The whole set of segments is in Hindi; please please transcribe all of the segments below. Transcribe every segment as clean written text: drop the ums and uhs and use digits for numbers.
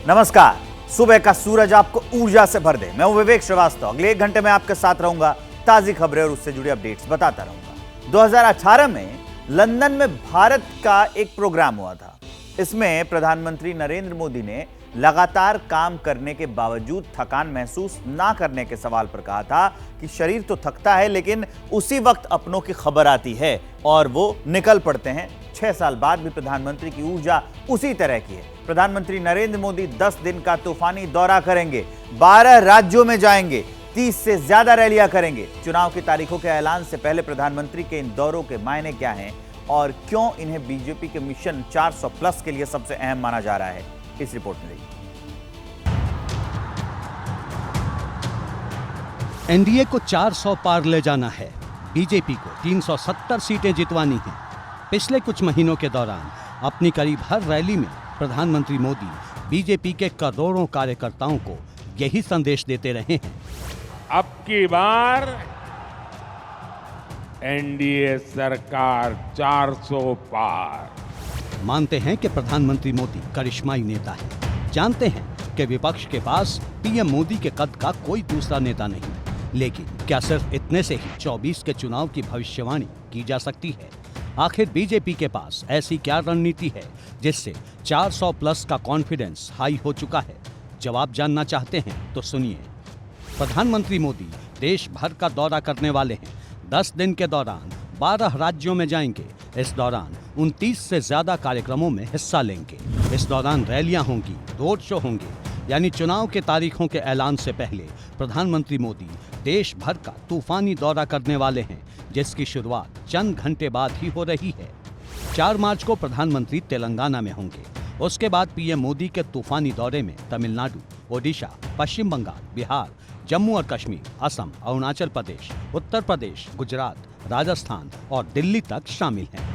नमस्कार। सुबह का सूरज आपको ऊर्जा से भर दे। मैं हूं विवेक श्रीवास्तव। अगले 1 घंटे में आपके साथ रहूंगा, ताजी खबरें और उससे जुड़ी अपडेट्स बताता रहूंगा। 2018 में लंदन में भारत का एक प्रोग्राम हुआ था। इसमें प्रधानमंत्री नरेंद्र मोदी ने लगातार काम करने के बावजूद थकान महसूस ना करने के सवाल पर कहा था कि शरीर तो थकता है, लेकिन उसी वक्त अपनों की खबर आती है और वो निकल पड़ते हैं। 6 साल बाद भी प्रधानमंत्री की ऊर्जा उसी तरह की है। प्रधानमंत्री नरेंद्र मोदी 10 दिन का तूफानी दौरा करेंगे, 12 राज्यों में जाएंगे, 30 से ज्यादा रैलियां करेंगे। चुनाव की तारीखों के ऐलान से पहले प्रधानमंत्री के इन दौरों के मायने क्या हैं और क्यों इन्हें बीजेपी के मिशन 400 प्लस के लिए सबसे अहम माना जा रहा है, इस रिपोर्ट में देखिए। एनडीए को 400 पार ले जाना है। बीजेपी को 370 सीटें जितवानी हैं। पिछले कुछ महीनों के दौरान अपनी करीब हर रैली में प्रधानमंत्री मोदी बीजेपी के करोड़ों कार्यकर्ताओं को यही संदेश देते रहे हैं। अब की बार एनडीए सरकार 400 पार। मानते हैं कि प्रधानमंत्री मोदी करिश्माई नेता है। जानते हैं कि विपक्ष के पास पीएम मोदी के कद का कोई दूसरा नेता नहीं। लेकिन क्या सिर्फ इतने से ही 24 के चुनाव की भविष्यवाणी की जा सकती है? आखिर बीजेपी के पास ऐसी क्या रणनीति है जिससे 400 प्लस का कॉन्फिडेंस हाई हो चुका है? जवाब जानना चाहते हैं तो सुनिए। प्रधानमंत्री मोदी देश भर का दौरा करने वाले हैं। 10 दिन के दौरान 12 राज्यों में जाएंगे। इस दौरान 29 से ज्यादा कार्यक्रमों में हिस्सा लेंगे। इस दौरान रैलियां होंगी, रोड शो होंगे। यानी चुनाव के तारीखों के ऐलान से पहले प्रधानमंत्री मोदी देश भर का तूफानी दौरा करने वाले हैं, जिसकी शुरुआत चंद घंटे बाद ही हो रही है। 4 मार्च को प्रधानमंत्री तेलंगाना में होंगे। उसके बाद पीएम मोदी के तूफानी दौरे में तमिलनाडु, ओडिशा, पश्चिम बंगाल, बिहार, जम्मू और कश्मीर, असम, अरुणाचल प्रदेश, उत्तर प्रदेश, गुजरात, राजस्थान और दिल्ली तक शामिल हैं।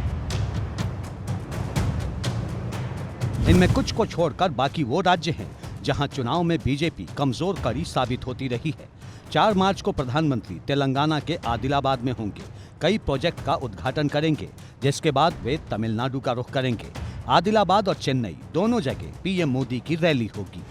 इनमें कुछ को छोड़कर बाकी वो राज्य हैं जहां चुनाव में बीजेपी कमजोर कड़ी साबित होती रही है। 4 मार्च को प्रधानमंत्री तेलंगाना के आदिलाबाद में होंगे। कई प्रोजेक्ट का उद्घाटन करेंगे, जिसके बाद वे तमिलनाडु का रुख करेंगे। आदिलाबाद और चेन्नई दोनों जगह पीएम मोदी की रैली होगी।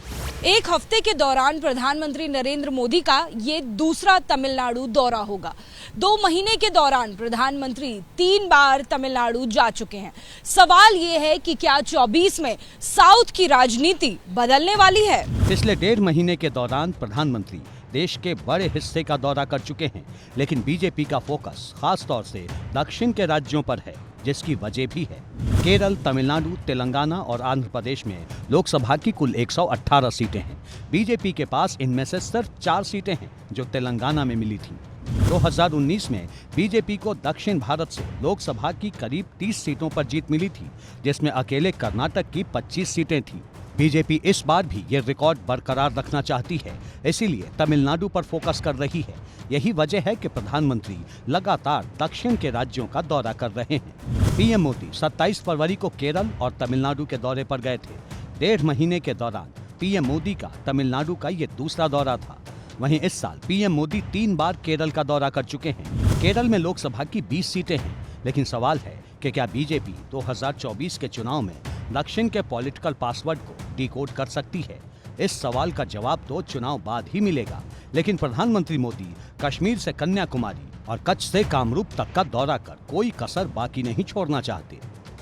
एक हफ्ते के दौरान प्रधानमंत्री नरेंद्र मोदी का ये दूसरा तमिलनाडु दौरा होगा। 2 महीने के दौरान प्रधानमंत्री 3 बार तमिलनाडु जा चुके हैं। सवाल ये है कि क्या 24 में साउथ की राजनीति बदलने वाली है? पिछले 1.5 महीने के दौरान प्रधानमंत्री देश के बड़े हिस्से का दौरा कर चुके हैं, लेकिन बीजेपी का फोकस खास तौर से दक्षिण के राज्यों पर है, जिसकी वजह भी है। केरल, तमिलनाडु, तेलंगाना और आंध्र प्रदेश में लोकसभा की कुल 118 सीटें हैं। बीजेपी के पास इनमें से सिर्फ 4 सीटें हैं जो तेलंगाना में मिली थी। 2019 में बीजेपी को दक्षिण भारत से लोकसभा की करीब 30 सीटों पर जीत मिली थी, जिसमें अकेले कर्नाटक की 25 सीटें थीं। बीजेपी इस बार भी ये रिकॉर्ड बरकरार रखना चाहती है, इसीलिए तमिलनाडु पर फोकस कर रही है। यही वजह है कि प्रधानमंत्री लगातार दक्षिण के राज्यों का दौरा कर रहे हैं। पीएम मोदी 27 फरवरी को केरल और तमिलनाडु के दौरे पर गए थे। 1.5 महीने के दौरान पीएम मोदी का तमिलनाडु का ये दूसरा दौरा था। वहीं इस साल पीएम मोदी 3 बार केरल का दौरा कर चुके हैं। केरल में लोकसभा की 20 सीटें हैं, लेकिन सवाल है कि क्या बीजेपी 2024 के चुनाव में दक्षिण के पॉलिटिकल पासवर्ड को डिकोड कर सकती है? इस सवाल का जवाब तो चुनाव बाद ही मिलेगा। लेकिन प्रधानमंत्री मोदी कश्मीर से कन्याकुमारी और कच्छ से कामरूप तक का दौरा कर कोई कसर बाकी नहीं छोड़ना चाहते।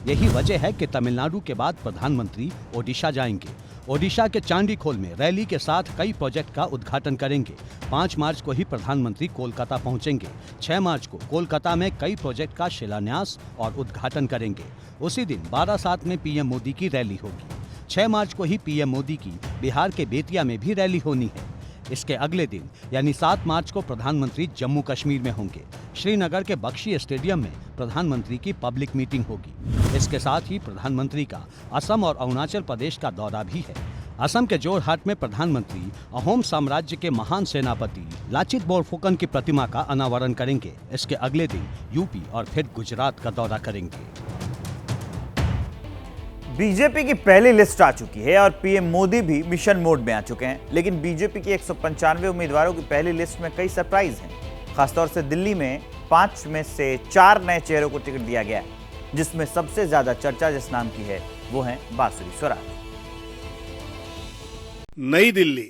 यही वजह है कि तमिलनाडु के बाद प्रधानमंत्री ओडिशा जाएंगे। ओडिशा के चांडीखोल में रैली के साथ कई प्रोजेक्ट का उद्घाटन करेंगे। 5 मार्च को ही प्रधानमंत्री कोलकाता पहुंचेंगे। 6 मार्च को कोलकाता में कई प्रोजेक्ट का शिलान्यास और उद्घाटन करेंगे। उसी दिन 12/7 में पीएम मोदी की रैली होगी। 6 मार्च को ही पीएम मोदी की बिहार के बेतिया में भी रैली होनी है। इसके अगले दिन यानी 7 मार्च को प्रधानमंत्री जम्मू कश्मीर में होंगे। श्रीनगर के बख्शी स्टेडियम में प्रधानमंत्री की पब्लिक मीटिंग होगी। इसके साथ ही प्रधानमंत्री का असम और अरुणाचल प्रदेश का दौरा भी है। असम के जोरहाट में प्रधानमंत्री अहोम साम्राज्य के महान सेनापति लाचित बोरफुकन की प्रतिमा का अनावरण करेंगे। इसके अगले दिन यूपी और फिर गुजरात का दौरा करेंगे। बीजेपी की पहली लिस्ट आ चुकी है और पीएम मोदी भी मिशन मोड में आ चुके हैं। लेकिन बीजेपी की 195 उम्मीदवारों की पहली लिस्ट में कई सरप्राइज हैं। खासतौर से दिल्ली में 5 में से 4 नए चेहरों को टिकट दिया गया है, जिसमें सबसे ज्यादा चर्चा जिस नाम की है वो है बांसुरी स्वराज। नई दिल्ली,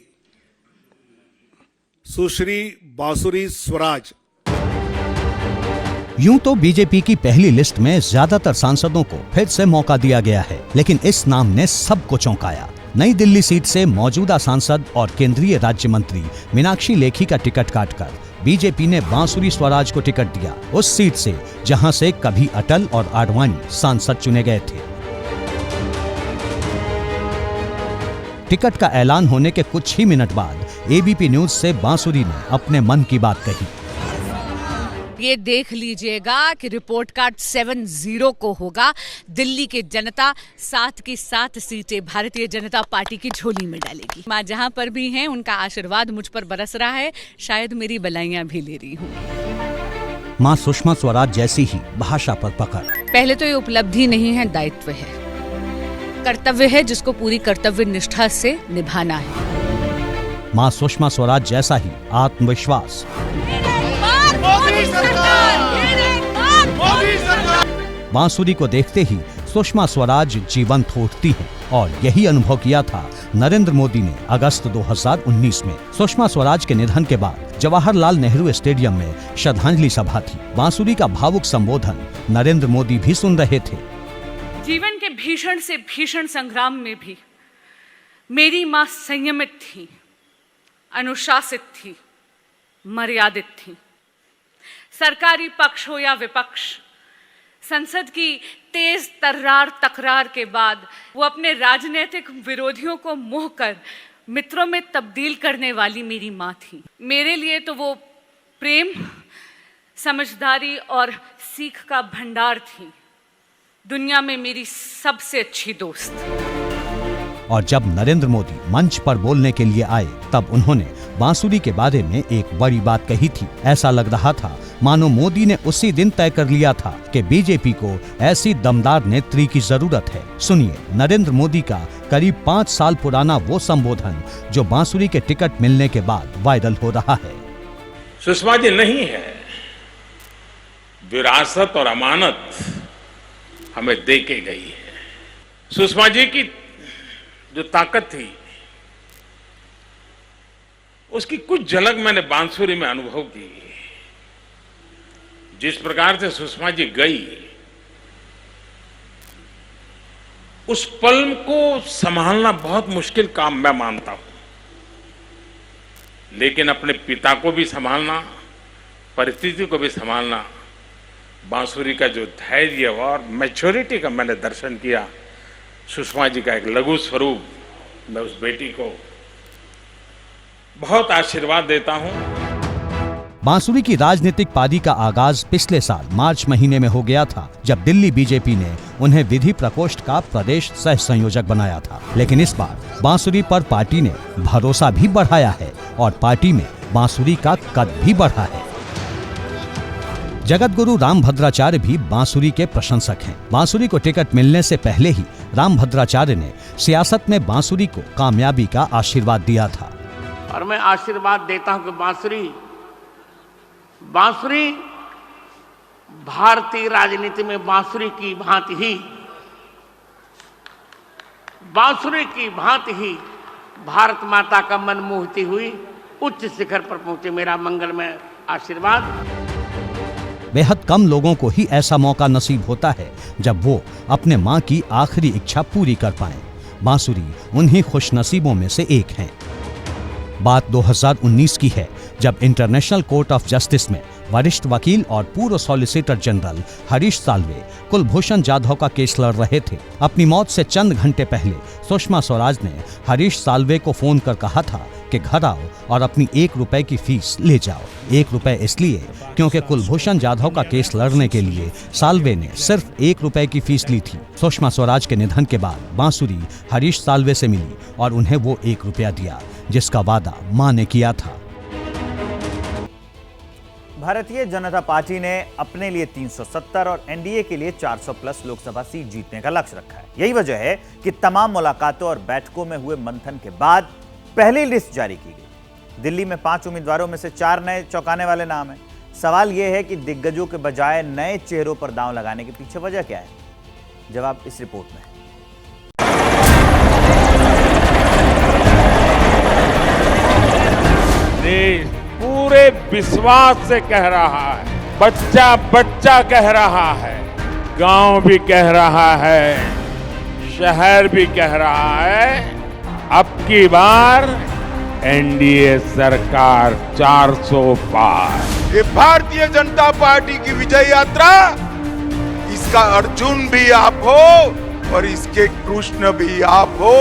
सुश्री बांसुरी स्वराज। यूं तो बीजेपी की पहली लिस्ट में ज्यादातर सांसदों को फिर से मौका दिया गया है, लेकिन इस नाम ने सबको चौंकाया। नई दिल्ली सीट से मौजूदा सांसद और केंद्रीय राज्य मंत्री मीनाक्षी लेखी का टिकट काटकर बीजेपी ने बांसुरी स्वराज को टिकट दिया, उस सीट से जहां से कभी अटल और आडवाणी सांसद चुने गए थे। टिकट का ऐलान होने के कुछ ही मिनट बाद एबीपी न्यूज से बांसुरी ने अपने मन की बात कही। ये देख लीजिएगा कि रिपोर्ट कार्ड 7-0 को होगा। दिल्ली की जनता 7 की 7 सीटें भारतीय जनता पार्टी की झोली में डालेगी। माँ जहाँ पर भी हैं उनका आशीर्वाद मुझ पर बरस रहा है, शायद मेरी बलाइयाँ भी ले रही हूँ। माँ सुषमा स्वराज जैसी ही भाषा पर पकड़। पहले तो ये उपलब्धि नहीं है, दायित्व है, कर्तव्य है जिसको पूरी कर्तव्य निष्ठा से निभाना है। माँ सुषमा स्वराज जैसा ही आत्मविश्वास। बांसुरी को देखते ही सुषमा स्वराज जीवंत उठती हैं और यही अनुभव किया था नरेंद्र मोदी ने अगस्त 2019 में। सुषमा स्वराज के निधन के बाद जवाहरलाल नेहरू स्टेडियम में श्रद्धांजलि सभा थी। बांसुरी का भावुक संबोधन नरेंद्र मोदी भी सुन रहे थे। जीवन के भीषण से भीषण संग्राम में भी मेरी माँ संयमित थी, अनुशासित थी, मर्यादित थी। सरकारी पक्ष हो या विपक्ष, संसद की तेज तर्रार तकरार के बाद वो अपने राजनीतिक विरोधियों को मोह कर मित्रों में तब्दील करने वाली मेरी माँ थी। मेरे लिए तो वो प्रेम, समझदारी और सीख का भंडार थी। दुनिया में मेरी सबसे अच्छी दोस्त। और जब नरेंद्र मोदी मंच पर बोलने के लिए आए तब उन्होंने बांसुरी के बारे में एक बड़ी बात कही थी। ऐसा लग रहा था मानो मोदी ने उसी दिन तय कर लिया था कि बीजेपी को ऐसी दमदार नेत्री की जरूरत है। सुनिए नरेंद्र मोदी का करीब 5 साल पुराना वो संबोधन जो बांसुरी के टिकट मिलने के बाद वायरल हो रहा है। सुषमा जी नहीं है, विरासत और अमानत हमें दे के गई है। सुषमा जी की जो ताकत थी उसकी कुछ झलक मैंने बांसुरी में अनुभव की। जिस प्रकार से सुषमा जी गई, उस पल को संभालना बहुत मुश्किल काम मैं मानता हूं, लेकिन अपने पिता को भी संभालना, परिस्थिति को भी संभालना, बांसुरी का जो धैर्य और मैच्योरिटी का मैंने दर्शन किया, सुषमा जी का एक लघु स्वरूप, मैं उस बेटी को बहुत आशीर्वाद देता हूं। बांसुरी की राजनीतिक पारी का आगाज पिछले साल मार्च महीने में हो गया था, जब दिल्ली बीजेपी ने उन्हें विधि प्रकोष्ठ का प्रदेश सह संयोजक बनाया था। लेकिन इस बार बांसुरी पर पार्टी ने भरोसा भी बढ़ाया है और पार्टी में बांसुरी का कद भी बढ़ा है। जगत गुरु रामभद्राचार्य भी बांसुरी के प्रशंसक हैं। बांसुरी को टिकट मिलने से पहले ही रामभद्राचार्य ने सियासत में बांसुरी को कामयाबी का आशीर्वाद दिया था। और मैं आशीर्वाद देता हूं कि बांसुरी भारतीय राजनीति में बांसुरी की भांति ही भारत माता का मन मोहती हुई उच्च शिखर पर पहुंचे। मेरा मंगलमय आशीर्वाद। बेहद कम लोगों को ही ऐसा मौका नसीब होता है जब वो अपने माँ की आखिरी इच्छा पूरी कर पाएं। बांसुरी उन्हीं खुशनसीबों में से एक हैं। बात 2019 की है, जब इंटरनेशनल कोर्ट ऑफ जस्टिस में वरिष्ठ वकील और पूर्व सॉलिसिटर जनरल हरीश साल्वे कुलभूषण जाधव का केस लड़ रहे थे। अपनी मौत से चंद घंटे पहले सुषमा स्वराज ने हरीश साल्वे को फोन कर कहा था कि घर आओ और अपनी 1 रुपए की फीस ले जाओ। 1 रुपए इसलिए क्योंकि कुलभूषण जाधव का केस लड़ने के लिए साल्वे ने सिर्फ 1 रुपए की फीस ली थी। सुषमा स्वराज के निधन के बाद बांसुरी हरीश साल्वे से मिली और उन्हें वो 1 रुपया दिया जिसका वादा मां ने किया था। भारतीय जनता पार्टी ने अपने लिए 370 और एनडीए के लिए 400 प्लस लोकसभा सीट जीतने का लक्ष्य रखा है। यही वजह है कि तमाम मुलाकातों और बैठकों में हुए मंथन के बाद पहली लिस्ट जारी की गई। दिल्ली में 5 उम्मीदवारों में से 4 नए चौंकाने वाले नाम हैं। सवाल यह है कि दिग्गजों के बजाय नए चेहरों पर दांव लगाने के पीछे वजह क्या है? जवाब इस रिपोर्ट में है। विश्वास से कह रहा है, बच्चा बच्चा कह रहा है, गांव भी कह रहा है, शहर भी कह रहा है, अब की बार एनडीए सरकार 400 पार। ये भारतीय जनता पार्टी की विजय यात्रा, इसका अर्जुन भी आप हो और इसके कृष्ण भी आप हो।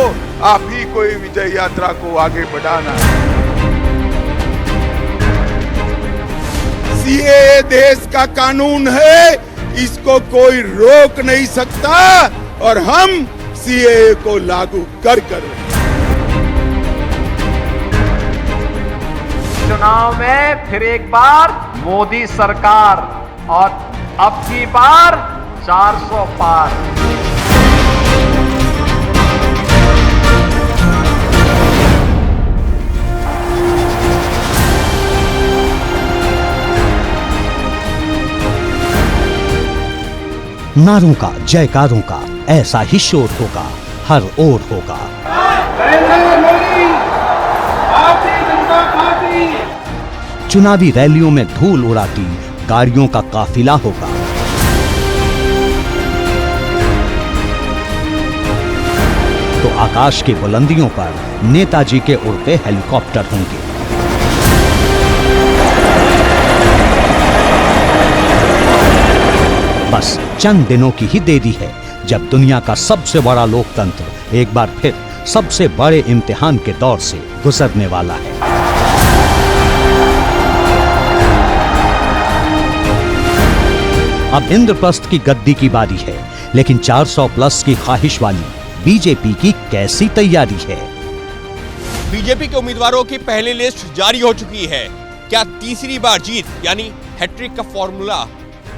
आप ही को ये विजय यात्रा को आगे बढ़ाना है। सीएए देश का कानून है, इसको कोई रोक नहीं सकता और हम सीएए को लागू कर रहे हैं। चुनाव में फिर एक बार मोदी सरकार और अब की बार 400 पार। नारों का, जयकारों का ऐसा ही शोर होगा, हर ओर होगा। चुनावी रैलियों में धूल उड़ाती गाड़ियों का काफिला होगा। तो आकाश की बुलंदियों पर नेताजी के उड़ते हेलीकॉप्टर होंगे। बस चंद दिनों की ही देरी है जब दुनिया का सबसे बड़ा लोकतंत्र एक बार फिर सबसे बड़े इम्तिहान के दौर से गुजरने वाला है। अब इंद्रप्रस्थ की गद्दी की बारी है, लेकिन 400 प्लस की ख्वाहिश वाली बीजेपी की कैसी तैयारी है? बीजेपी के उम्मीदवारों की पहली लिस्ट जारी हो चुकी है। क्या तीसरी बार जीत यानी हैट्रिक का फॉर्मूला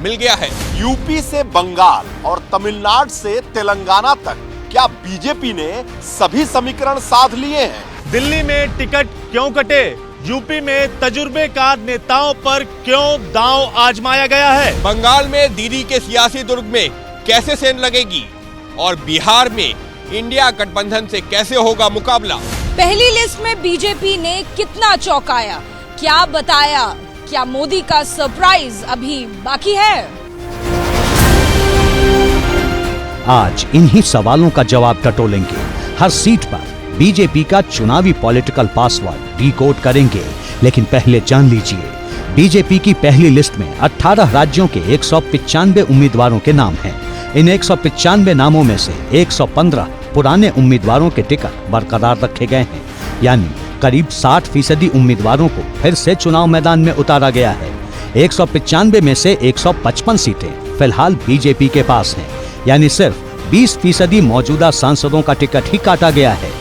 मिल गया है? यूपी से बंगाल और तमिलनाडु से तेलंगाना तक क्या बीजेपी ने सभी समीकरण साध लिए हैं? दिल्ली में टिकट क्यों कटे? यूपी में तजुर्बेकार नेताओं पर क्यों दांव आजमाया गया है? बंगाल में दीदी के सियासी दुर्ग में कैसे सेंध लगेगी और बिहार में इंडिया गठबंधन से कैसे होगा मुकाबला? पहली लिस्ट में बीजेपी ने कितना चौंकाया, क्या बताया, क्या मोदी का सरप्राइज अभी बाकी है? आज इन्हीं सवालों का जवाब टटोलेंगे। हर सीट पर बीजेपी का चुनावी पॉलिटिकल पासवर्ड डिकोड करेंगे। लेकिन पहले जान लीजिए, बीजेपी की पहली लिस्ट में 18 राज्यों के 195 उम्मीदवारों के नाम हैं। इन 195 नामों में से 115 पुराने उम्मीदवारों के टिकट बरकरार रखे गए हैं, यानी करीब 60% उम्मीदवारों को फिर से चुनाव मैदान में उतारा गया है। 195 में से 155 सीटें फिलहाल बीजेपी के पास हैं, यानी सिर्फ 20% मौजूदा सांसदों का टिकट ही काटा गया है।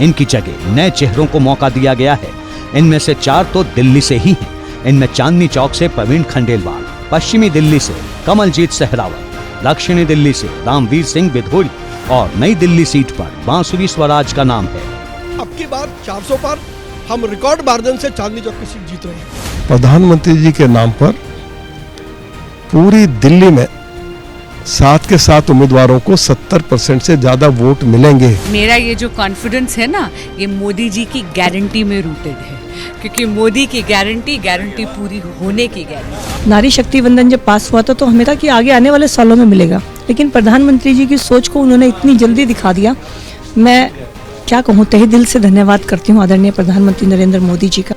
इनकी जगह नए चेहरों को मौका दिया गया है। इनमें से 4 तो दिल्ली से ही हैं। इनमें चांदनी चौक से प्रवीण खंडेलवाल, पश्चिमी दिल्ली से कमलजीत सहरावत, दक्षिणी दिल्ली से रामवीर सिंह बिधोड़ी और नई दिल्ली सीट पर बांसुरी स्वराज का नाम है। अब की बार 400 पार, हम रिकॉर्ड मार्जिन से चांदनी चौक की सीट जीत रहे हैं। प्रधानमंत्री जी के नाम पर पूरी दिल्ली में 7 के 7 उम्मीदवारों को 70% से ज्यादा वोट मिलेंगे। मेरा ये जो कॉन्फिडेंस है ना, ये मोदी जी की गारंटी में रूटेड है, क्योंकि मोदी की गारंटी पूरी होने की गारंटी। नारी शक्ति वंदन जब पास हुआ था तो हमें था कि आगे आने वाले सालों में मिलेगा, लेकिन प्रधानमंत्री जी की सोच को उन्होंने इतनी जल्दी दिखा दिया। मैं क्या कहूँ, तहे दिल से धन्यवाद करती हूँ आदरणीय प्रधानमंत्री नरेंद्र मोदी जी का।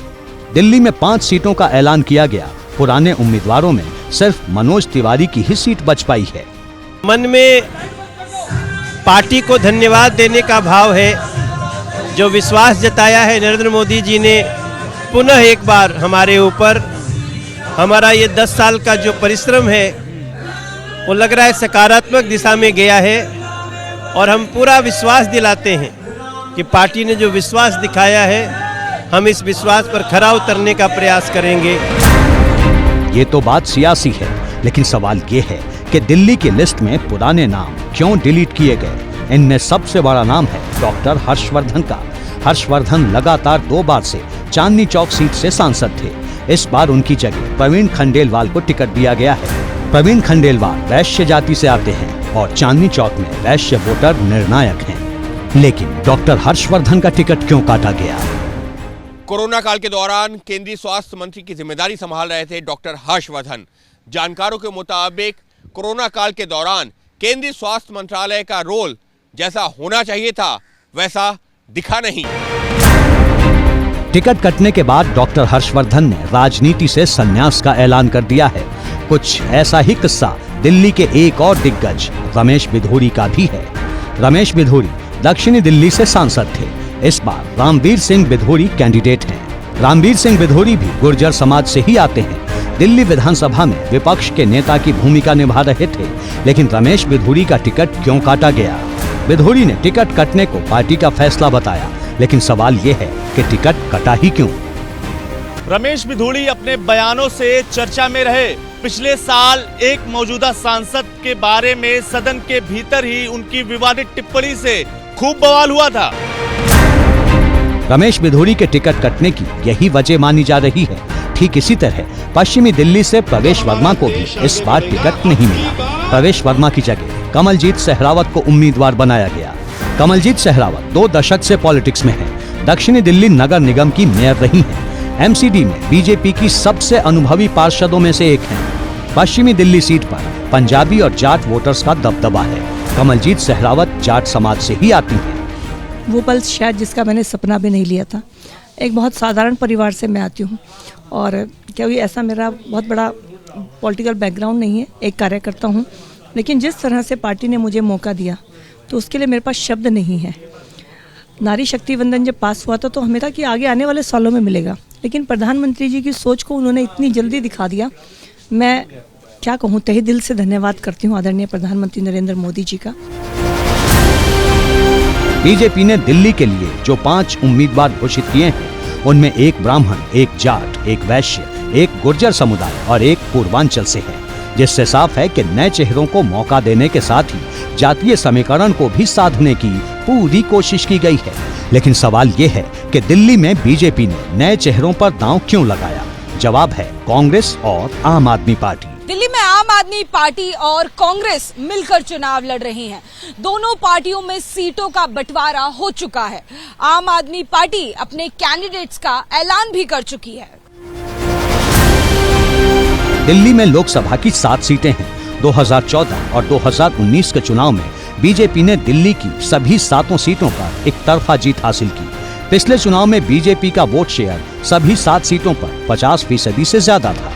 दिल्ली में 5 सीटों का ऐलान किया गया। पुराने उम्मीदवारों में सिर्फ मनोज तिवारी की ही सीट बच पाई है। मन में पार्टी को धन्यवाद देने का भाव है। जो विश्वास जताया है नरेंद्र मोदी जी ने पुनः एक बार हमारे ऊपर, हमारा ये 10 साल का जो परिश्रम है वो लग रहा है सकारात्मक दिशा में गया है। और हम पूरा विश्वास दिलाते हैं कि पार्टी ने जो विश्वास दिखाया है, हम इस विश्वास पर खरा उतरने का प्रयास करेंगे। ये तो बात सियासी है, लेकिन सवाल ये है कि दिल्ली की लिस्ट में पुराने नाम क्यों डिलीट किए गए? इनमें सबसे बड़ा नाम है डॉक्टर हर्षवर्धन का। हर्षवर्धन लगातार 2 बार से चांदनी चौक सीट से सांसद थे। इस बार उनकी जगह प्रवीण खंडेलवाल को टिकट दिया गया है। प्रवीण खंडेलवाल वैश्य जाति से आते हैं और चांदनी चौक में वैश्य वोटर निर्णायक हैं। लेकिन डॉक्टर हर्षवर्धन का टिकट क्यों काटा गया? कोरोना काल के दौरान केंद्रीय स्वास्थ्य मंत्री की जिम्मेदारी संभाल रहे थे डॉक्टर हर्षवर्धन। जानकारों के मुताबिक कोरोना काल के दौरान केंद्रीय स्वास्थ्य मंत्रालय का रोल जैसा होना चाहिए था वैसा दिखा नहीं। टिकट कटने के बाद डॉक्टर हर्षवर्धन ने राजनीति से संन्यास का ऐलान कर दिया है। कुछ ऐसा ही किस्सा दिल्ली के एक और दिग्गज रमेश बिधूरी का भी है। रमेश बिधूरी दक्षिणी दिल्ली से सांसद थे। इस बार रामवीर सिंह बिधूरी कैंडिडेट हैं। रामवीर सिंह बिधूरी भी गुर्जर समाज से ही आते हैं। दिल्ली विधानसभा में विपक्ष के नेता की भूमिका निभा रहे थे, लेकिन रमेश बिधूरी का टिकट क्यों काटा गया? बिधूरी ने टिकट कटने को पार्टी का फैसला बताया, लेकिन सवाल ये है कि टिकट कटा ही क्यों? रमेश बिधूरी अपने बयानों से चर्चा में रहे। पिछले साल एक मौजूदा सांसद के बारे में सदन के भीतर ही उनकी विवादित टिप्पणी से खूब बवाल हुआ था। रमेश बिधूरी के टिकट कटने की यही वजह मानी जा रही है। ठीक इसी तरह पश्चिमी दिल्ली से प्रवेश वर्मा को भी इस बार टिकट नहीं मिला। प्रवेश वर्मा की जगह कमलजीत सहरावत को उम्मीदवार बनाया गया। कमलजीत सहरावत 2 दशक से पॉलिटिक्स में है। दक्षिणी दिल्ली नगर निगम की मेयर रही हैं। एमसीडी में बीजेपी की सबसे अनुभवी पार्षदों में से एक हैं। पश्चिमी दिल्ली सीट पर पंजाबी और जाट वोटर्स का दबदबा है। कमलजीत सहरावत जाट समाज से ही आती हैं। वो पल शायद जिसका मैंने सपना भी नहीं लिया था। एक बहुत साधारण परिवार से मैं आती हूँ और क्योंकि ऐसा मेरा बहुत बड़ा पॉलिटिकल बैकग्राउंड नहीं है, एक कार्यकर्ता हूँ, लेकिन जिस तरह से पार्टी ने मुझे मौका दिया तो उसके लिए मेरे पास शब्द नहीं है। नारी शक्ति वंदन जब पास हुआ था तो हमें था कि आगे आने वाले सालों में मिलेगा, लेकिन प्रधानमंत्री जी की सोच को उन्होंने इतनी जल्दी दिखा दिया। मैं क्या कहूँ, तहे दिल से धन्यवाद करती हूँ आदरणीय प्रधानमंत्री नरेंद्र मोदी जी का। बीजेपी ने दिल्ली के लिए जो 5 उम्मीदवार घोषित किए हैं, उनमें एक ब्राह्मण, एक जाट, एक वैश्य, एक गुर्जर समुदाय और एक पूर्वांचल से है, जिससे साफ है कि नए चेहरों को मौका देने के साथ ही जातीय समीकरण को भी साधने की पूरी कोशिश की गई है। लेकिन सवाल ये है कि दिल्ली में बीजेपी ने नए चेहरों पर दांव क्यों लगाया? जवाब है कांग्रेस और आम आदमी पार्टी। दिल्ली में आम आदमी पार्टी और कांग्रेस मिलकर चुनाव लड़ रही हैं। दोनों पार्टियों में सीटों का बंटवारा हो चुका है। आम आदमी पार्टी अपने कैंडिडेट्स का ऐलान भी कर चुकी है। दिल्ली में लोकसभा की 7 सीटें हैं। 2014 और 2019 के चुनाव में बीजेपी ने दिल्ली की सभी 7 सीटों पर एक तरफा जीत हासिल की। पिछले चुनाव में बीजेपी का वोट शेयर सभी 7 सीटों पर 50% से ज्यादा था।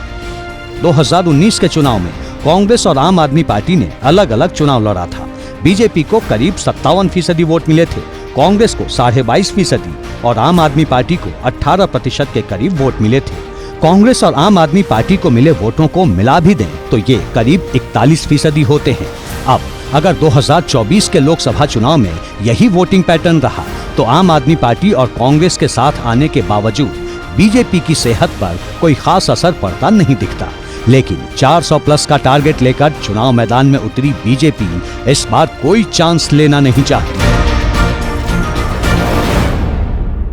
2019 के चुनाव में कांग्रेस और आम आदमी पार्टी ने अलग अलग चुनाव लड़ा था। बीजेपी को करीब 57% वोट मिले थे, कांग्रेस को 22.5% और आम आदमी पार्टी को 18% के करीब वोट मिले थे। कांग्रेस और आम आदमी पार्टी को मिले वोटों को मिला भी दें तो ये करीब 41% होते हैं। अब अगर 2024 के लोकसभा चुनाव में यही वोटिंग पैटर्न रहा तो आम आदमी पार्टी और कांग्रेस के साथ आने के बावजूद बीजेपी की सेहत पर कोई खास असर पड़ता नहीं दिखता। लेकिन 400+ का टारगेट लेकर चुनाव मैदान में उतरी बीजेपी इस बार कोई चांस लेना नहीं चाहती।